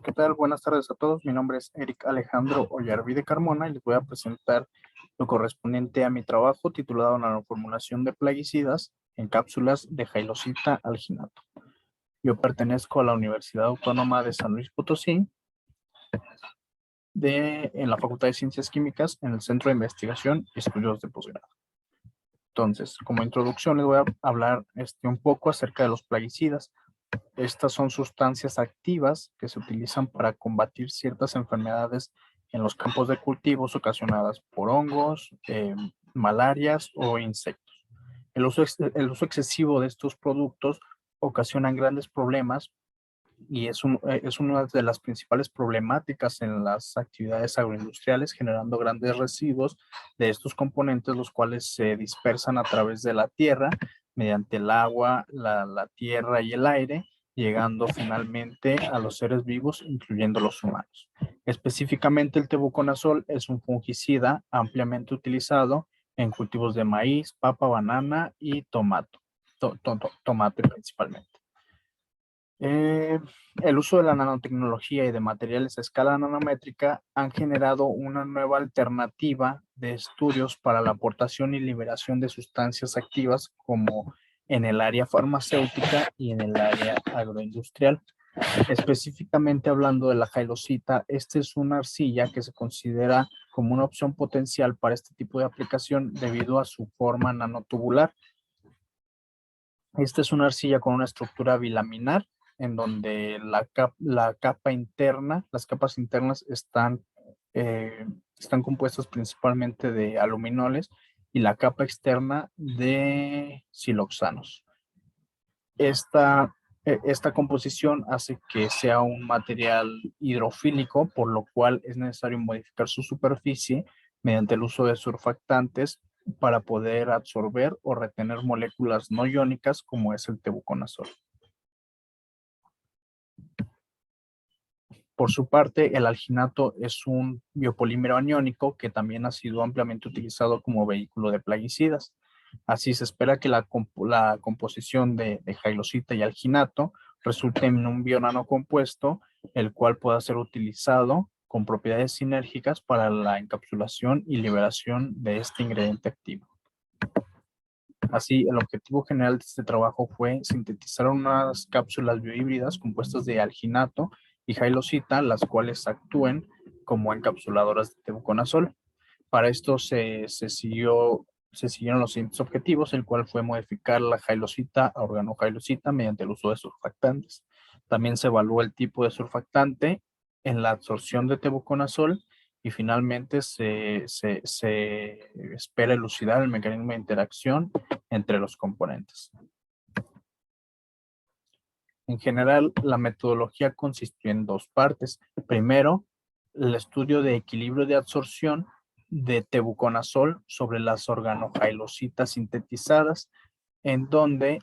¿qué tal? Buenas tardes a todos. Mi nombre es Eric Alejandro Ollarvide Carmona y les voy a presentar lo correspondiente a mi trabajo titulado Nanoformulación de plaguicidas en cápsulas de Jailosita alginato. Yo pertenezco a la Universidad Autónoma de San Luis Potosí, en la Facultad de Ciencias Químicas, en el Centro de Investigación y Estudios de Posgrado. Entonces, como introducción, les voy a hablar un poco acerca de los plaguicidas. Estas son sustancias activas que se utilizan para combatir ciertas enfermedades en los campos de cultivos ocasionadas por hongos, malarias o insectos. El uso excesivo de estos productos ocasiona grandes problemas y es una de las principales problemáticas en las actividades agroindustriales, generando grandes residuos de estos componentes, los cuales se dispersan a través de la tierra mediante el agua, la tierra y el aire, llegando finalmente a los seres vivos, incluyendo los humanos. Específicamente, el tebuconazol es un fungicida ampliamente utilizado en cultivos de maíz, papa, banana y tomate principalmente. El uso de la nanotecnología y de materiales a escala nanométrica han generado una nueva alternativa de estudios para la aportación y liberación de sustancias activas como en el área farmacéutica y en el área agroindustrial. Específicamente hablando de la jailosita, esta es una arcilla que se considera como una opción potencial para este tipo de aplicación debido a su forma nanotubular. Esta es una arcilla con una estructura bilaminar en donde la capa interna, las capas internas están compuestas principalmente de aluminoles y la capa externa de siloxanos. Esta composición hace que sea un material hidrofílico, por lo cual es necesario modificar su superficie mediante el uso de surfactantes para poder absorber o retener moléculas no iónicas como es el tebuconazol. Por su parte, el alginato es un biopolímero aniónico que también ha sido ampliamente utilizado como vehículo de plaguicidas. Así se espera que la composición de jailosita y alginato resulte en un bionanocompuesto, el cual pueda ser utilizado con propiedades sinérgicas para la encapsulación y liberación de este ingrediente activo. Así, el objetivo general de este trabajo fue sintetizar unas cápsulas biohíbridas compuestas de alginato y jailosita, las cuales actúen como encapsuladoras de tebuconazol. Para esto se siguieron los siguientes objetivos, el cual fue modificar la jailosita a organojailosita mediante el uso de surfactantes. También se evaluó el tipo de surfactante en la absorción de tebuconazol y finalmente se espera elucidar el mecanismo de interacción entre los componentes. En general, la metodología consistió en dos partes. Primero, el estudio de equilibrio de absorción de tebuconazol sobre las organojailositas sintetizadas, en donde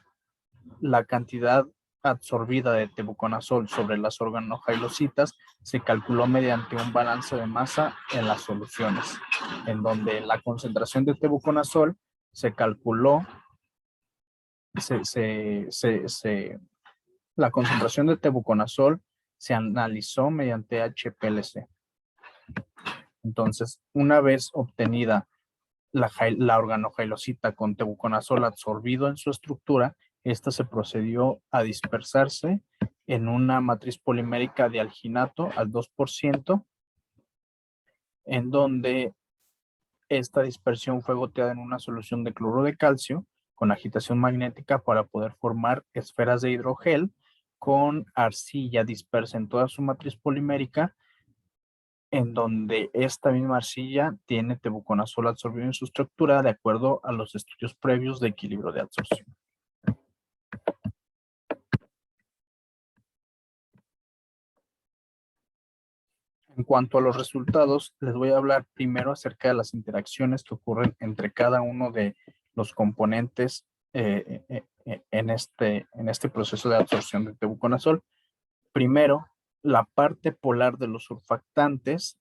la cantidad absorbida de tebuconazol sobre las organojailositas se calculó mediante un balance de masa en las soluciones, en donde la concentración de tebuconazol se calculó, la concentración de tebuconazol se analizó mediante HPLC. Entonces, una vez obtenida la organojailosita con tebuconazol absorbido en su estructura, esta se procedió a dispersarse en una matriz polimérica de alginato al 2%, en donde esta dispersión fue goteada en una solución de cloruro de calcio con agitación magnética para poder formar esferas de hidrogel con arcilla dispersa en toda su matriz polimérica, en donde esta misma arcilla tiene tebuconazol absorbido en su estructura de acuerdo a los estudios previos de equilibrio de absorción. En cuanto a los resultados, les voy a hablar primero acerca de las interacciones que ocurren entre cada uno de los componentes en este proceso de absorción de tebuconazol. Primero, la parte polar de los surfactantes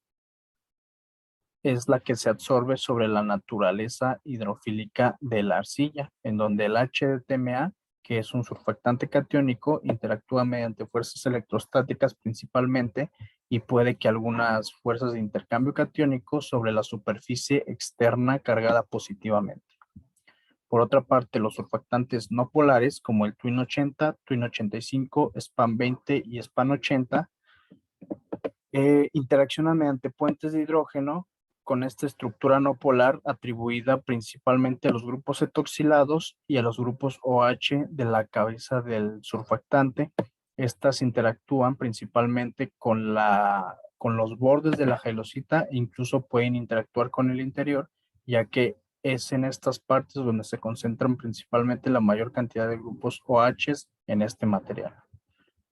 es la que se absorbe sobre la naturaleza hidrofílica de la arcilla, en donde el HDTMA que es un surfactante catiónico, interactúa mediante fuerzas electrostáticas principalmente y puede que algunas fuerzas de intercambio catiónico sobre la superficie externa cargada positivamente. Por otra parte, los surfactantes no polares como el Twin 80, Twin 85, SPAN 20 y SPAN 80 interaccionan mediante puentes de hidrógeno con esta estructura no polar atribuida principalmente a los grupos etoxilados y a los grupos OH de la cabeza del surfactante. Estas interactúan principalmente con los bordes de la halosita e incluso pueden interactuar con el interior, ya que es en estas partes donde se concentran principalmente la mayor cantidad de grupos OH en este material.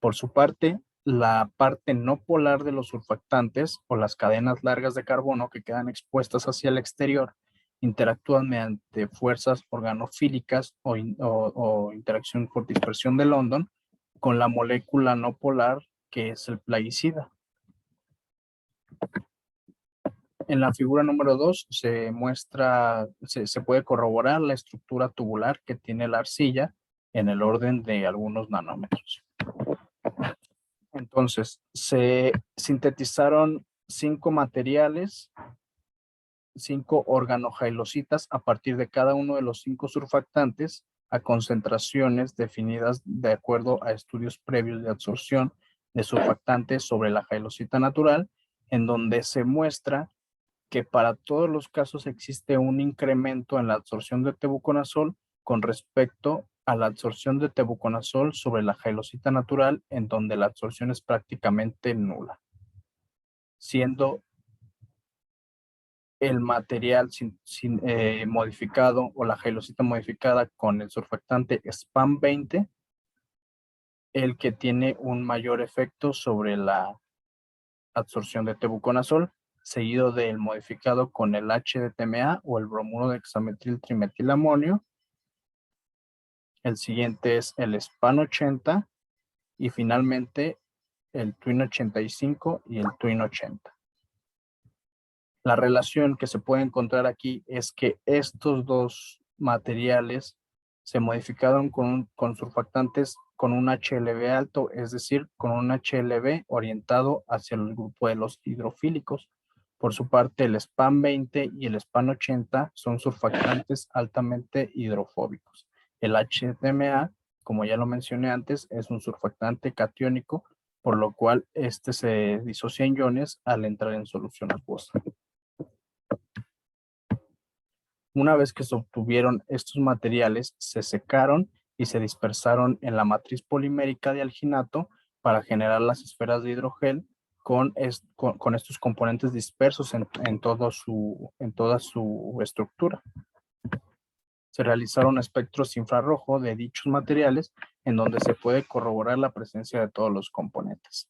Por su parte, la parte no polar de los surfactantes o las cadenas largas de carbono que quedan expuestas hacia el exterior interactúan mediante fuerzas organofílicas o interacción por dispersión de London con la molécula no polar que es el plaguicida. En la figura número 2 se muestra, se puede corroborar la estructura tubular que tiene la arcilla en el orden de algunos nanómetros. Entonces, se sintetizaron 5 materiales, 5 organojailositas a partir de cada uno de los 5 surfactantes a concentraciones definidas de acuerdo a estudios previos de absorción de surfactantes sobre la jailosita natural, en donde se muestra que para todos los casos existe un incremento en la absorción de tebuconazol con respecto a la absorción de tebuconazol sobre la jailosita natural, en donde la absorción es prácticamente nula, siendo el material modificado o la jailosita modificada con el surfactante SPAN 20 el que tiene un mayor efecto sobre la absorción de tebuconazol, seguido del modificado con el HDTMA o el bromuro de hexametil trimetilamonio. El siguiente es el SPAN 80 y finalmente el Twin 85 y el Twin 80. La relación que se puede encontrar aquí es que estos dos materiales se modificaron con surfactantes con un HLB alto, es decir, con un HLB orientado hacia el grupo de los hidrofílicos. Por su parte, el SPAN 20 y el SPAN 80 son surfactantes altamente hidrofóbicos. El HTMA, como ya lo mencioné antes, es un surfactante catiónico, por lo cual este se disocia en iones al entrar en solución acuosa. Una vez que se obtuvieron estos materiales, se secaron y se dispersaron en la matriz polimérica de alginato para generar las esferas de hidrogel con estos componentes dispersos en toda su estructura. Se realizaron espectros infrarrojo de dichos materiales en donde se puede corroborar la presencia de todos los componentes.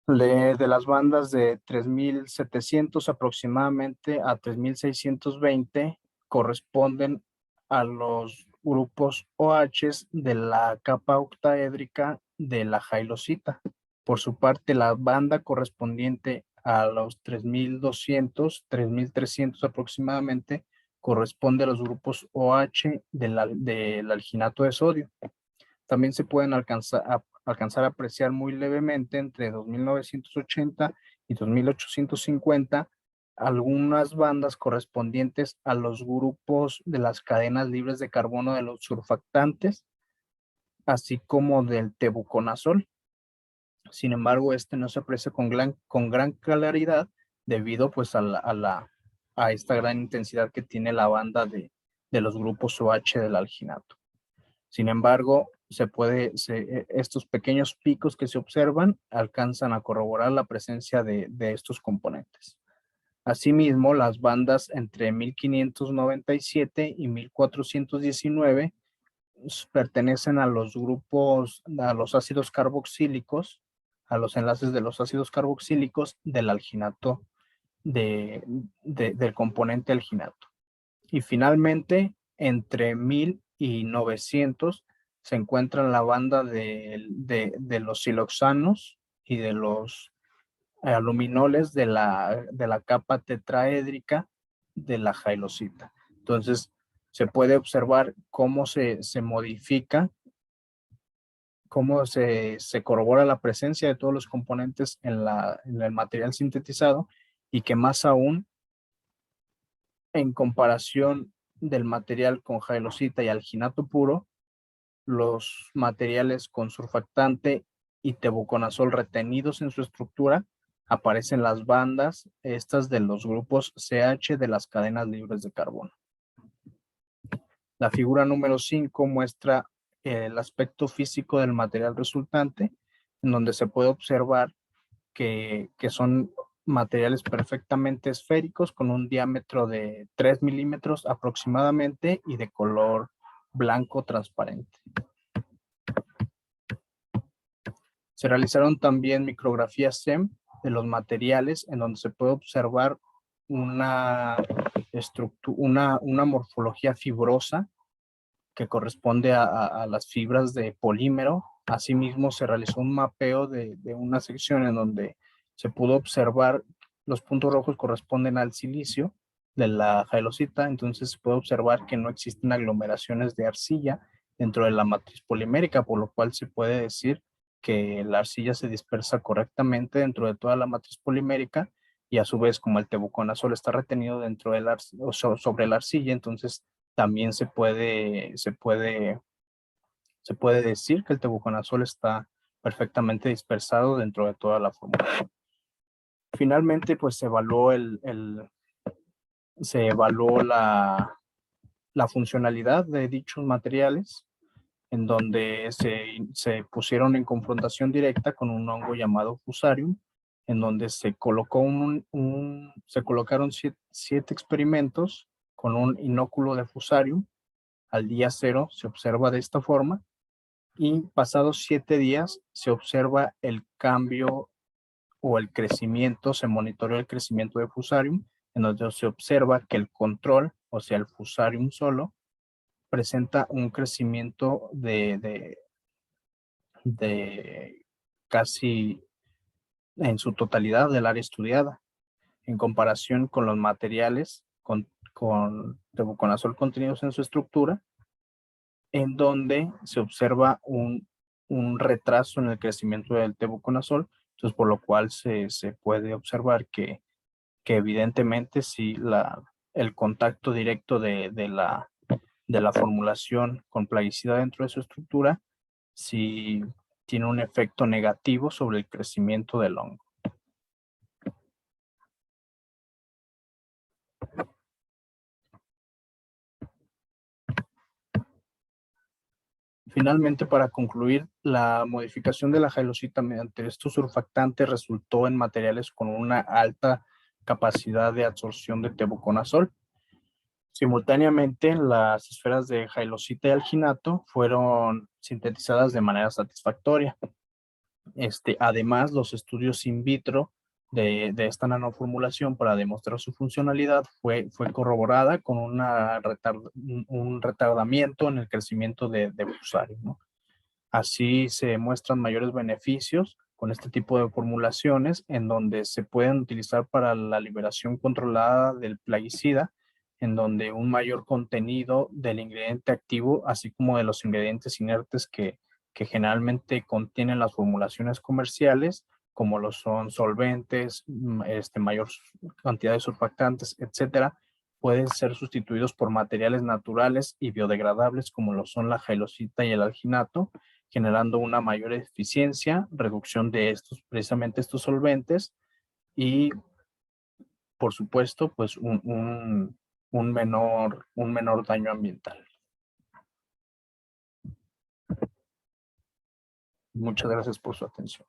De las bandas de 3700 aproximadamente a 3620 corresponden a los grupos OH de la capa octaédrica de la jailosita. Por su parte, la banda correspondiente a los 3200, 3300 aproximadamente, corresponde a los grupos OH del alginato de sodio. También se pueden alcanzar a apreciar muy levemente entre 2980 y 2850 algunas bandas correspondientes a los grupos de las cadenas libres de carbono de los surfactantes, así como del tebuconazol. Sin embargo, este no se aprecia con gran claridad debido pues a esta gran intensidad que tiene la banda de los grupos OH del alginato. Sin embargo, estos pequeños picos que se observan alcanzan a corroborar la presencia de estos componentes. Asimismo, las bandas entre 1597 y 1419 pertenecen a los grupos, a los ácidos carboxílicos, a los enlaces de los ácidos carboxílicos del alginato, del componente alginato. Y finalmente, entre 1000 y 900 se encuentra la banda de los siloxanos y de los aluminoles de la capa tetraédrica de la jailosita. Entonces, Se puede observar cómo se modifica, cómo se corrobora la presencia de todos los componentes en el material sintetizado, y que más aún, en comparación del material con jailosita y alginato puro, los materiales con surfactante y tebuconazol retenidos en su estructura, aparecen las bandas estas de los grupos CH de las cadenas libres de carbono. La figura número 5 muestra el aspecto físico del material resultante, en donde se puede observar que son materiales perfectamente esféricos con un diámetro de 3 milímetros aproximadamente y de color blanco transparente. Se realizaron también micrografías SEM de los materiales, en donde se puede observar una morfología fibrosa que corresponde a las fibras de polímero. Asimismo, se realizó un mapeo de una sección en donde se pudo observar los puntos rojos corresponden al silicio de la jailosita. Entonces se puede observar que no existen aglomeraciones de arcilla dentro de la matriz polimérica, por lo cual se puede decir que la arcilla se dispersa correctamente dentro de toda la matriz polimérica, y a su vez, como el tebuconazol está retenido dentro del sobre la arcilla, entonces también se puede decir que el tebuconazol está perfectamente dispersado dentro de toda la fórmula. Finalmente, pues se evaluó la funcionalidad de dichos materiales, en donde se pusieron en confrontación directa con un hongo llamado Fusarium, en donde se colocaron 7 experimentos con un inóculo de Fusarium. Al día 0 se observa de esta forma, y pasados 7 días se observa el cambio o el crecimiento, se monitorea el crecimiento de Fusarium, en donde se observa que el control, o sea, el Fusarium solo, presenta un crecimiento de casi en su totalidad del área estudiada, en comparación con los materiales con tebuconazol contenidos en su estructura, en donde se observa un retraso en el crecimiento del tebuconazol. Entonces, por lo cual se puede observar que evidentemente sí, el contacto directo de la formulación con plaguicida dentro de su estructura sí tiene un efecto negativo sobre el crecimiento del hongo. Finalmente, para concluir, la modificación de la jailosita mediante estos surfactantes resultó en materiales con una alta capacidad de absorción de tebuconazol. Simultáneamente, las esferas de jailosita y alginato fueron sintetizadas de manera satisfactoria. Además, los estudios in vitro de esta nanoformulación para demostrar su funcionalidad fue corroborada con un retardamiento en el crecimiento de Fusarium, ¿no? Así se muestran mayores beneficios con este tipo de formulaciones, en donde se pueden utilizar para la liberación controlada del plaguicida, en donde un mayor contenido del ingrediente activo, así como de los ingredientes inertes que generalmente contienen las formulaciones comerciales, como lo son solventes, mayor cantidad de surfactantes, etcétera, pueden ser sustituidos por materiales naturales y biodegradables, como lo son la jailosita y el alginato, generando una mayor eficiencia, reducción de precisamente estos solventes, y por supuesto, pues un menor daño ambiental. Muchas gracias por su atención.